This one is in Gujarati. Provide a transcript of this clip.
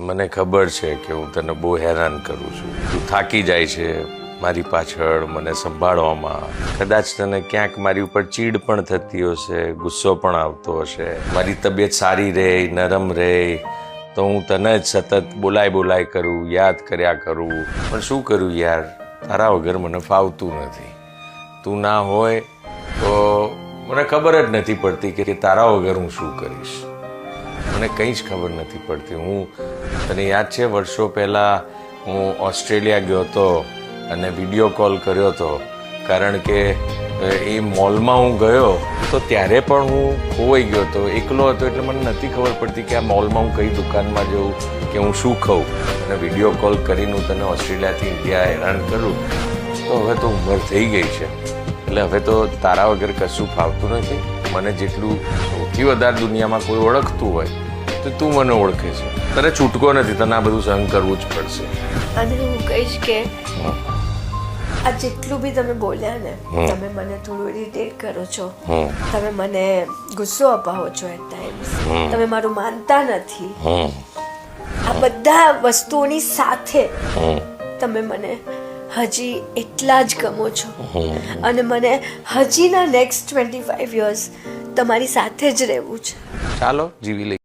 મને ખબર છે કે હું તને બહુ હેરાન કરું છું. તું થાકી જાય છે મારી પાછળ મને સંભાળવામાં. કદાચ તને ક્યાંક મારી ઉપર ચીડ પણ થતી હશે, ગુસ્સો પણ આવતો હશે. મારી તબિયત સારી રહે, નરમ રહે તો હું તને જ સતત બોલાય કરું, યાદ કર્યા કરું. પણ શું કરું યાર, તારા વગર મને ફાવતું નથી. તું ના હોય તો મને ખબર જ નથી પડતી કે તારા વગર હું શું કરીશ. મને કંઈ જ ખબર નથી પડતી. તને યાદ છે વર્ષો પહેલાં હું ઓસ્ટ્રેલિયા ગયો હતો અને વિડીયો કોલ કર્યો હતો, કારણ કે એ મોલમાં હું ગયો તો ત્યારે પણ હું ખોવાઈ ગયો હતો, એકલો હતો. એટલે મને નથી ખબર પડતી કે આ મોલમાં હું કઈ દુકાનમાં જઉં કે હું શું ખાઉં. અને વિડીયો કોલ કરીને હું તને ઓસ્ટ્રેલિયાથી ઇન્ડિયા હેરાન કરું તો હવે તો ઉંમર થઈ ગઈ છે, એટલે હવે તો તારા વગર કશું ફાવતું નથી. મને જેટલું સૌથી વધારે દુનિયામાં કોઈ ઓળખતું હોય તો તું મને ઓળખે છે. તારે છૂટકો નથી, તને આ બધું સહન કરવું જ પડશે. અને હું કહીશ કે આ જેટલું બી તમે બોલ્યા ને, તમે મને થોડું ઇરિટેટ કરો છો, તમે મને ગુસ્સો અપાવો છો એટ ટાઈમ્સ, તમે મારું માનતા નથી, આ બધા વસ્તુઓની સાથે તમે મને હજી એટલા જ ગમો છો અને મને હજીના નેક્સ્ટ 25 યર્સ તમારી સાથે જ રહેવું છે. ચાલો જીવી લઈએ.